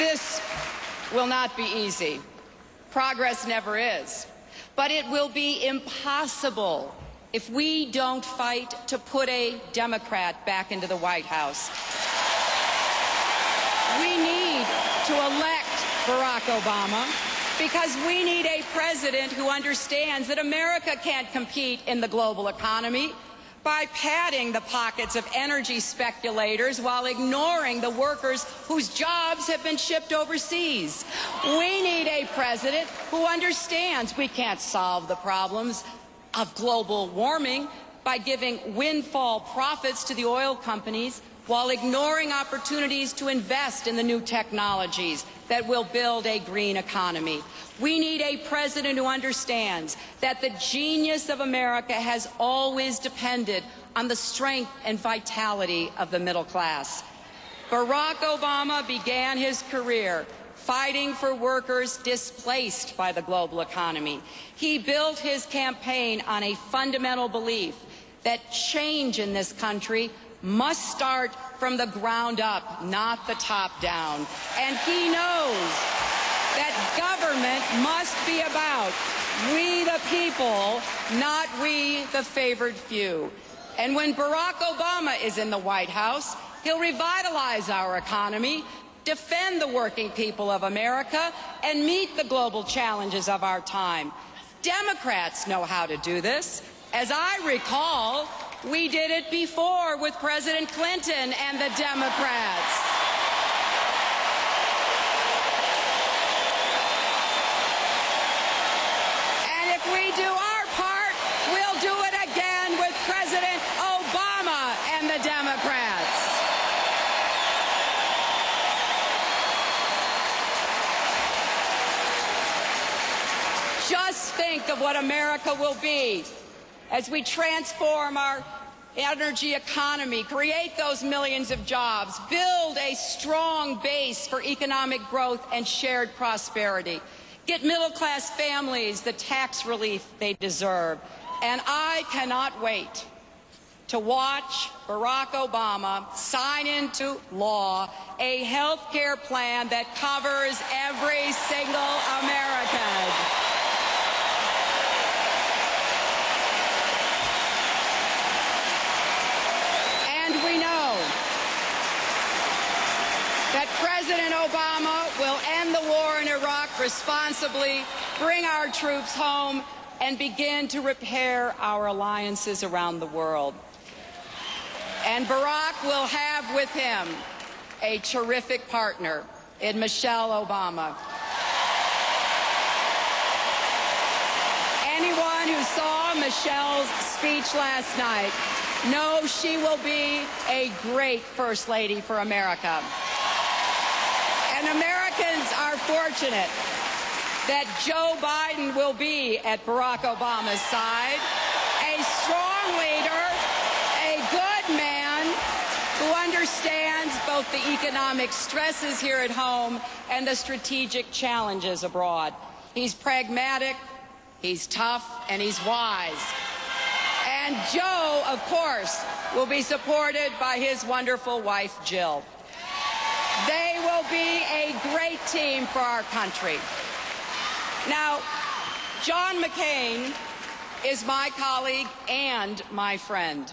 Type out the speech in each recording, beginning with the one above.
This will not be easy. Progress never is. But it will be impossible if we don't fight to put a Democrat back into the White House. We need to elect Barack Obama because we need a president who understands that America can't compete in the global economy by padding the pockets of energy speculators while ignoring the workers whose jobs have been shipped overseas. We need a president who understands we can't solve the problems of global warming by giving windfall profits to the oil companies while ignoring opportunities to invest in the new technologies that will build a green economy. We need a president who understands that the genius of America has always depended on the strength and vitality of the middle class. Barack Obama began his career fighting for workers displaced by the global economy. He built his campaign on a fundamental belief that change in this country must start from the ground up, not the top down. And he knows that government must be about we the people, not we the favored few. And when Barack Obama is in the White House, he'll revitalize our economy, defend the working people of America, and meet the global challenges of our time. Democrats know how to do this. As I recall, we did it before with President Clinton and the Democrats. And if we do our part, we'll do it again with President Obama and the Democrats. Just think of what America will be as we transform our energy economy, create those millions of jobs, build a strong base for economic growth and shared prosperity, get middle-class families the tax relief they deserve. And I cannot wait to watch Barack Obama sign into law a health care plan that covers every single American. We know that President Obama will end the war in Iraq responsibly, bring our troops home, and begin to repair our alliances around the world. And Barack will have with him a terrific partner in Michelle Obama. Anyone who saw Michelle's speech last night knows she will be a great First Lady for America. And Americans are fortunate that Joe Biden will be at Barack Obama's side, a strong leader, a good man who understands both the economic stresses here at home and the strategic challenges abroad. He's pragmatic, he's tough, and he's wise. And Joe, of course, will be supported by his wonderful wife, Jill. They will be a great team for our country. Now, John McCain is my colleague and my friend.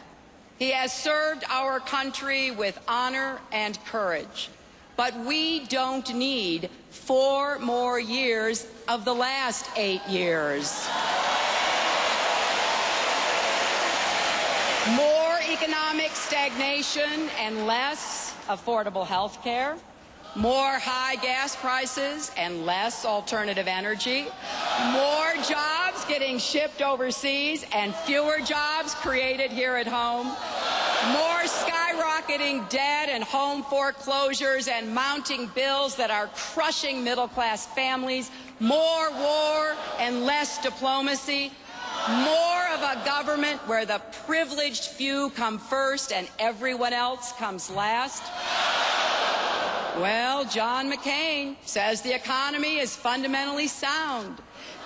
He has served our country with honor and courage. But we don't need 4 more years of the last 8 years. More economic stagnation and less affordable health care, more high gas prices and less alternative energy, more jobs getting shipped overseas and fewer jobs created here at home, more skyrocketing debt and home foreclosures and mounting bills that are crushing middle-class families, more war and less diplomacy, more of a government where the privileged few come first and everyone else comes last. Well, John McCain says the economy is fundamentally sound.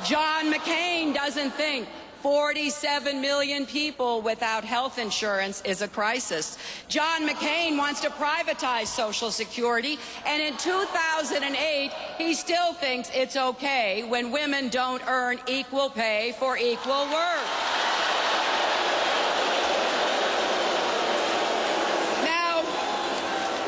John McCain doesn't think 47 million people without health insurance is a crisis. John McCain wants to privatize Social Security, and in 2008, he still thinks it's okay when women don't earn equal pay for equal work. Now,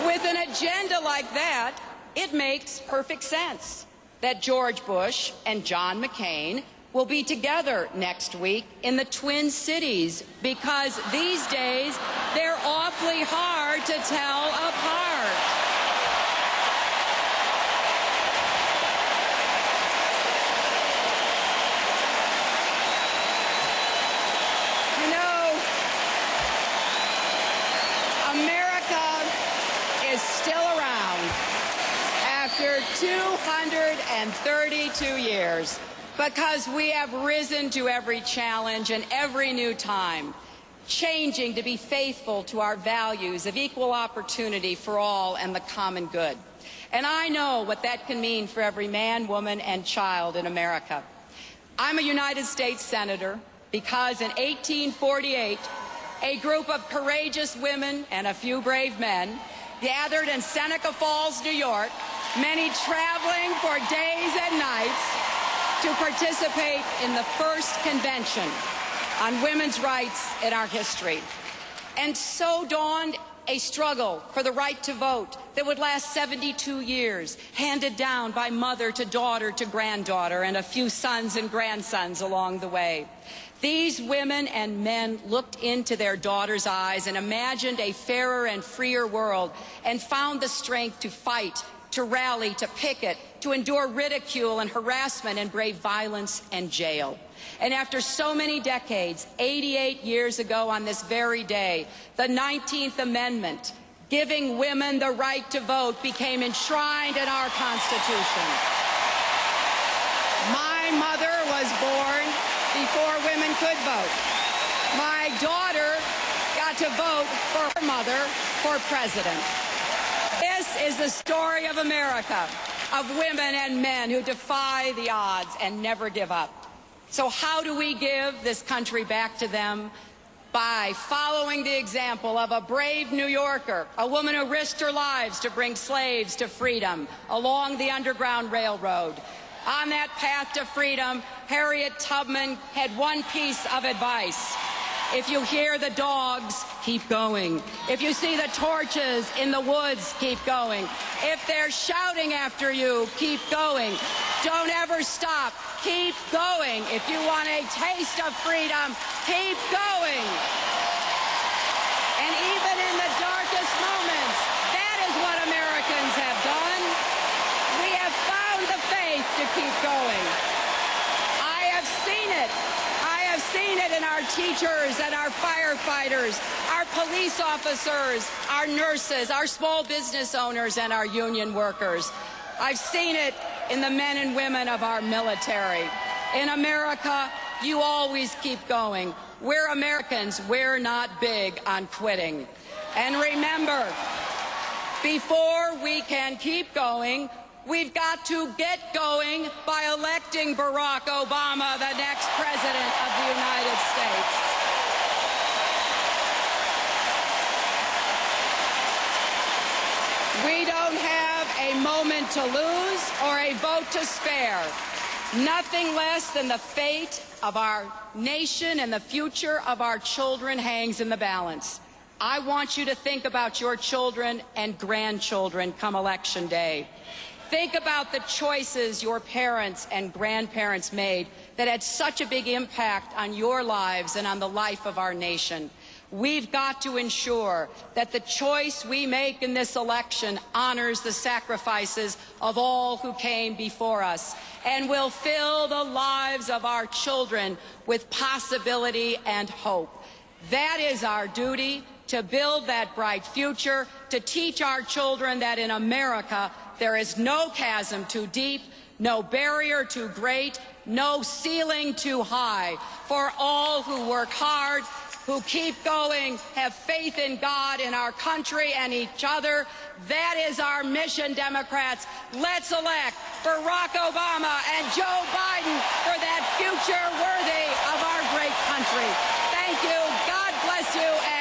with an agenda like that, it makes perfect sense that George Bush and John McCain will be together next week in the Twin Cities, because these days they're awfully hard to tell apart. You know, America is still around after 232 years. Because we have risen to every challenge and every new time, changing to be faithful to our values of equal opportunity for all and the common good. And I know what that can mean for every man, woman, and child in America. I'm a United States Senator because in 1848, a group of courageous women and a few brave men gathered in Seneca Falls, New York, many traveling for days and nights, to participate in the first convention on women's rights in our history. And so dawned a struggle for the right to vote that would last 72 years, handed down by mother to daughter to granddaughter, and a few sons and grandsons along the way. These women and men looked into their daughters' eyes and imagined a fairer and freer world, and found the strength to fight, to rally, to picket, to endure ridicule and harassment and brave violence and jail. And after so many decades, 88 years ago on this very day, the 19th Amendment, giving women the right to vote, became enshrined in our Constitution. My mother was born before women could vote. My daughter got to vote for her mother for president. This is the story of America, of women and men who defy the odds and never give up. So how do we give this country back to them? By following the example of a brave New Yorker, a woman who risked her lives to bring slaves to freedom along the Underground Railroad. On that path to freedom, Harriet Tubman had one piece of advice. If you hear the dogs, keep going. If you see the torches in the woods, keep going. If they're shouting after you, keep going. Don't ever stop. Keep going. If you want a taste of freedom, keep going. And even in the darkest moments, that is what Americans have done. We have found the faith to keep going. I have seen it. I have seen it in our teachers and our firefighters, our police officers, our nurses, our small business owners, and our union workers. I've seen it in the men and women of our military. In America, you always keep going. We're Americans. We're not big on quitting. And remember, before we can keep going, we've got to get going by electing Barack Obama the next president of the United States. We don't have a moment to lose or a vote to spare. Nothing less than the fate of our nation and the future of our children hangs in the balance. I want you to think about your children and grandchildren come Election Day. Think about the choices your parents and grandparents made that had such a big impact on your lives and on the life of our nation. We've got to ensure that the choice we make in this election honors the sacrifices of all who came before us and will fill the lives of our children with possibility and hope. That is our duty, to build that bright future, to teach our children that in America there is no chasm too deep, no barrier too great, no ceiling too high for all who work hard, who keep going, have faith in God, in our country, and each other. That is our mission, Democrats. Let's elect Barack Obama and Joe Biden for that future worthy of our great country. Thank you. God bless you.